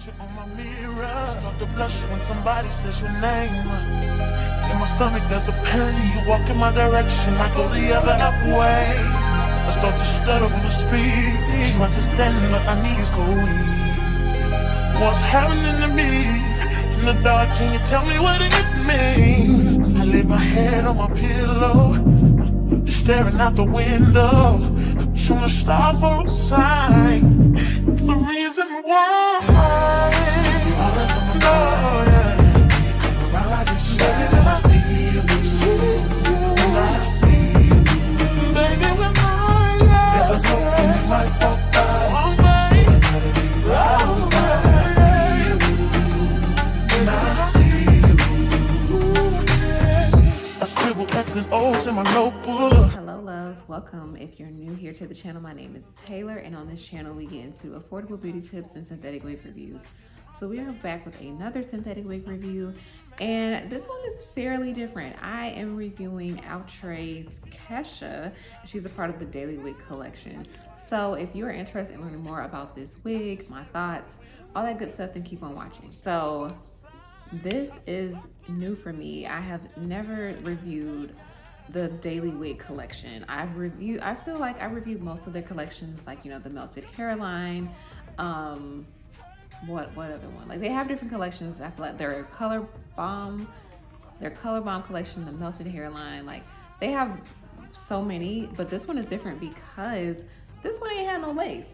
reflection on my mirror. Start to blush when somebody says your name. In my stomach there's a pain. You walk in my direction, I go the other way. I start to stutter when I speak. Trying to stand but my knees go weak. What's happening to me? In the dark, can you tell me what it means? I lay my head on my pillow, staring out the window, trying to stop for a sign. It's the reason why you're always on my mind. When you come around like this, baby, when I see you, when I see you, baby, when I never know when you might walk by, so I gotta be right on time. When I see you, when I see you, I scribble X and O's in my notebook. Hello loves, welcome. If you're new here to the channel, my name is Taylor, and on this channel we get into affordable beauty tips and synthetic wig reviews. So we are back with another synthetic wig review, and this one is fairly different. I am reviewing Outre's Kesha. She's a part of the Daily Wig collection. So if you are interested in learning more about this wig, my thoughts, all that good stuff, then keep on watching. So this is new for me. I have never reviewed the Daily Wig collection. I feel like I reviewed most of their collections, like, you know, the melted hairline, what other one? Like, they have different collections. I feel like their color bomb collection, the melted hairline, like, they have so many, but this one is different because this one ain't had no lace.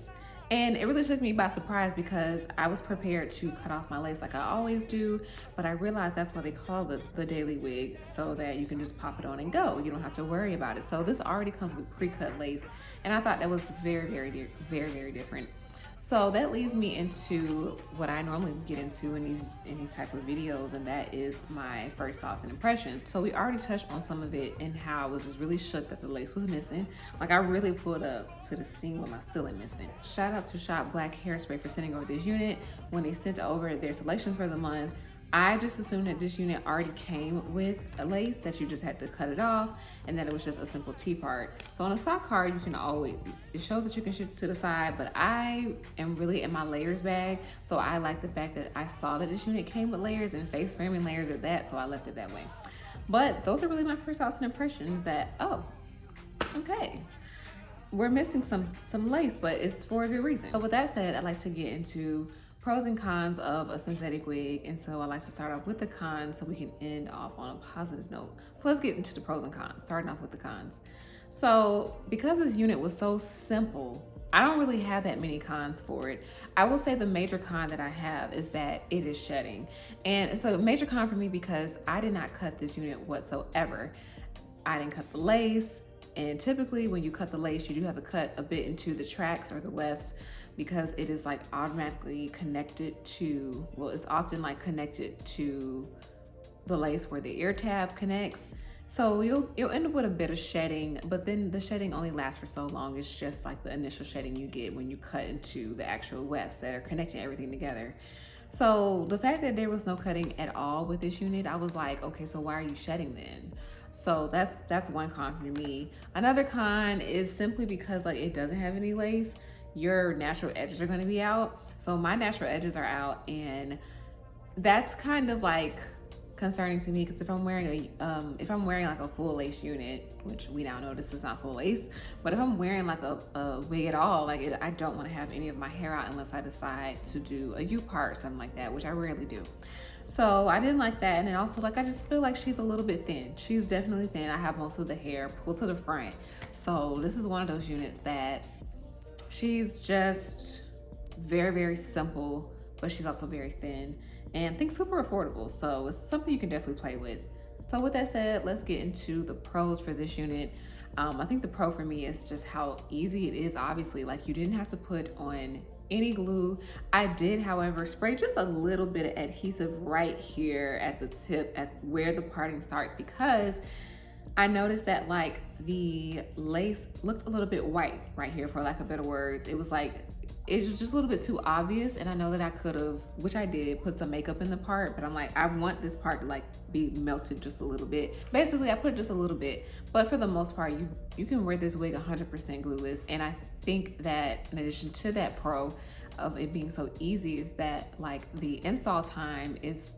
And it really took me by surprise because I was prepared to cut off my lace like I always do, but I realized that's why they call the Daily Wig, so that you can just pop it on and go. You don't have to worry about it. So this already comes with pre-cut lace, and I thought that was very, very different. So that leads me into what I normally get into in these type of videos, and that is my first thoughts and impressions. So we already touched on some of it and how I was just really shook that the lace was missing. Like, I really pulled up to the scene with my ceiling missing. Shout out to ShopBlackHairSpray for sending over this unit. When they sent over their selections for the month, I just assumed that this unit already came with a lace, that you just had to cut it off, and that it was just a simple T-part. So on a stock card, you can always, it shows that you can shift to the side, but I am really in my layers bag, so I like the fact that I saw that this unit came with layers and face framing layers at that, so I left it that way. But those are really my first thoughts and impressions that, oh, okay, we're missing some lace, but it's for a good reason. So with that said, I'd like to get into pros and cons of a synthetic wig, and so I like to start off with the cons so we can end off on a positive note. So let's get into the pros and cons, starting off with the cons. So because this unit was so simple, I don't really have that many cons for it. I will say the major con that I have is that it is shedding, and it's a major con for me because I did not cut this unit whatsoever. I didn't cut the lace, and typically when you cut the lace, you do have to cut a bit into the tracks or the wefts, because it is like automatically connected to, well, it's often like connected to the lace where the ear tab connects. So you'll end up with a bit of shedding, but then the shedding only lasts for so long. It's just like the initial shedding you get when you cut into the actual wefts that are connecting everything together. So the fact that there was no cutting at all with this unit, I was like, okay, so why are you shedding then? So that's one con for me. Another con is simply because, like, it doesn't have any lace. Your natural edges are going to be out. So my natural edges are out, and that's kind of like concerning to me, because if I'm wearing like a full lace unit, which we now know this is not full lace, but if I'm wearing like a wig at all, like, I don't want to have any of my hair out unless I decide to do a U part or something like that, which I rarely do. So I didn't like that. And then also, like, I just feel like she's a little bit thin. She's definitely thin. I have most of the hair pulled to the front. So this is one of those units that she's just very simple, but she's also very thin, and I think super affordable. So it's something you can definitely play with. So with that said, let's get into the pros for this unit. I think the pro for me is just how easy it is. Obviously, like, you didn't have to put on any glue. I did, however, spray just a little bit of adhesive right here at the tip, at where the parting starts, because I noticed that, like, the lace looked a little bit white right here, for lack of better words. It was like, it was just a little bit too obvious, and I know that I could have, which I did, put some makeup in the part, but I'm like, I want this part to, like, be melted just a little bit. Basically, I put just a little bit, but for the most part, you can wear this wig 100% glueless. And I think that in addition to that pro, of it being so easy is that like the install time is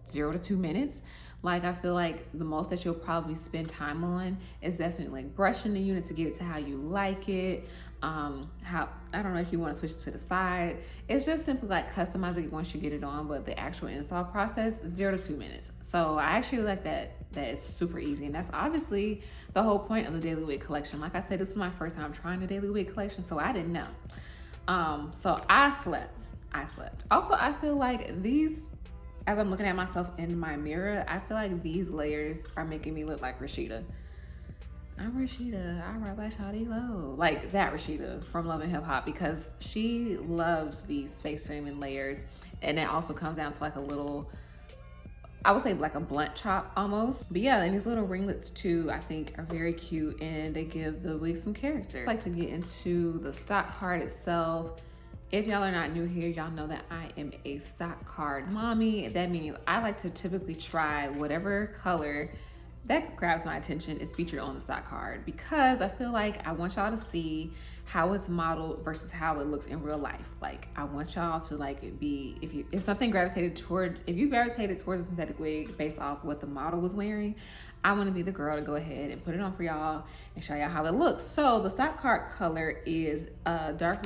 0 to 2 minutes. Like I feel like the most that you'll probably spend time on is definitely like brushing the unit to get it to how you like it. How, I don't know if you want to switch it to the side. It's just simply like customizing it once you get it on, but the actual install process, 0 to 2 minutes. So I actually like that it's super easy, and that's obviously the whole point of the Daily Wig collection. Like I said, this was my first time trying the Daily Wig collection, so I didn't know. So I slept. Also, I feel like these, as I'm looking at myself in my mirror, I feel like these layers are making me look like Rashida. I'm Rashida, I ride by Shawty Low. Like that Rashida from Love and Hip Hop, because she loves these face framing layers. And it also comes down to like a little, I would say like a blunt chop almost. But yeah, and these little ringlets too, I think are very cute, and they give the wig some character. I'd like to get into the stock card itself. If y'all are not new here, y'all know that I am a stock card mommy. That means I like to typically try whatever color that grabs my attention is featured on the stock card, because I feel like I want y'all to see how it's modeled versus how it looks in real life. Like I want y'all to like be, if something gravitated toward, if you gravitated towards a synthetic wig based off what the model was wearing, I want to be the girl to go ahead and put it on for y'all and show y'all how it looks. So the stock card color is dark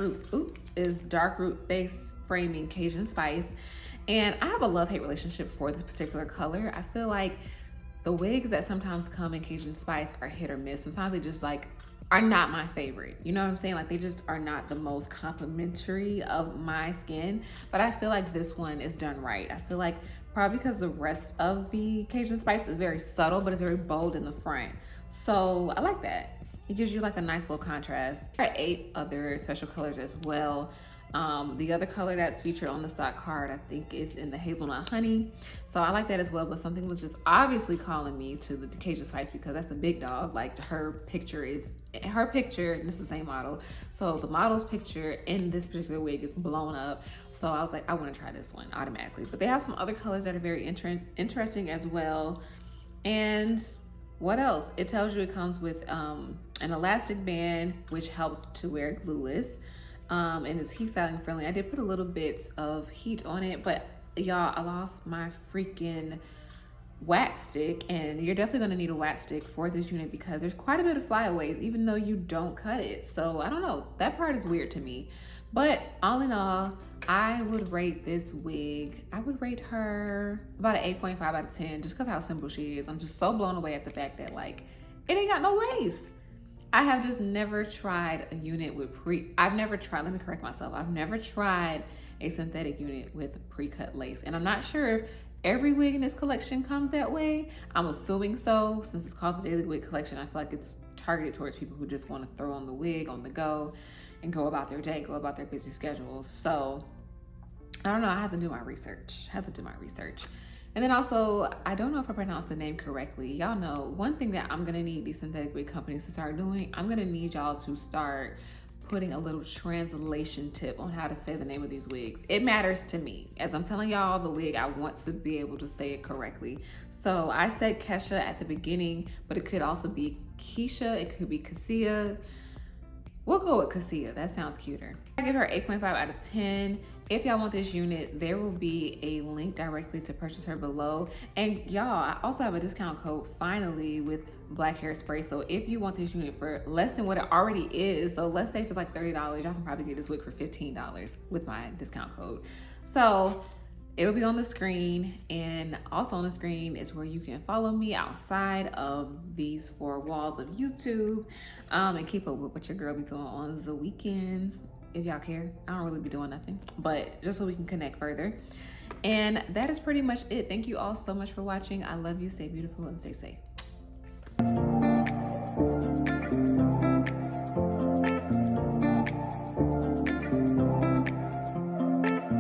root face framing Cajun Spice, and I have a love-hate relationship for this particular color. I feel like the wigs that sometimes come in Cajun Spice are hit or miss. Sometimes they just like are not my favorite. You know what I'm saying? Like they just are not the most complimentary of my skin, but I feel like this one is done right. I feel like probably because the rest of the Cajun Spice is very subtle, but it's very bold in the front. So I like that. It gives you like a nice little contrast. There are 8 other special colors as well. The other color that's featured on the stock card, I think, is in the hazelnut honey. So I like that as well, but something was just obviously calling me to the Cajun Spice because that's the big dog. Like her picture, this is the same model. So the model's picture in this particular wig is blown up. So I was like, I want to try this one automatically. But they have some other colors that are very interesting as well. And what else? It tells you it comes with an elastic band, which helps to wear glueless. And it's heat styling friendly. I did put a little bit of heat on it, but y'all, I lost my freaking wax stick, and you're definitely gonna need a wax stick for this unit because there's quite a bit of flyaways even though you don't cut it. So I don't know, that part is weird to me. But all in all, I would rate this wig, I would rate her about an 8.5 out of 10 just because how simple she is. I'm just so blown away at the fact that like it ain't got no lace. I have just never tried a unit with let me correct myself. I've never tried a synthetic unit with pre-cut lace. And I'm not sure if every wig in this collection comes that way. I'm assuming so. Since it's called the Daily Wig Collection, I feel like it's targeted towards people who just want to throw on the wig on the go and go about their day, go about their busy schedule. So I don't know, I have to do my research. And then also, I don't know if I pronounced the name correctly. Y'all know, one thing that I'm gonna need these synthetic wig companies to start doing, I'm gonna need y'all to start putting a little translation tip on how to say the name of these wigs. It matters to me. As I'm telling y'all the wig, I want to be able to say it correctly. So I said Kesha at the beginning, but it could also be Keisha, it could be Cassia. We'll go with Cassia, that sounds cuter. I give her 8.5 out of 10. If y'all want this unit, there will be a link directly to purchase her below. And y'all, I also have a discount code finally with ShopBlackHairSpray. So if you want this unit for less than what it already is, so let's say if it's like $30, y'all can probably get this wig for $15 with my discount code. So it'll be on the screen, and also on the screen is where you can follow me outside of these 4 walls of YouTube, and keep up with what your girl be doing on the weekends. If y'all care, I don't really be doing nothing, but just so we can connect further. And that is pretty much it. Thank you all so much for watching. I love you. Stay beautiful and stay safe.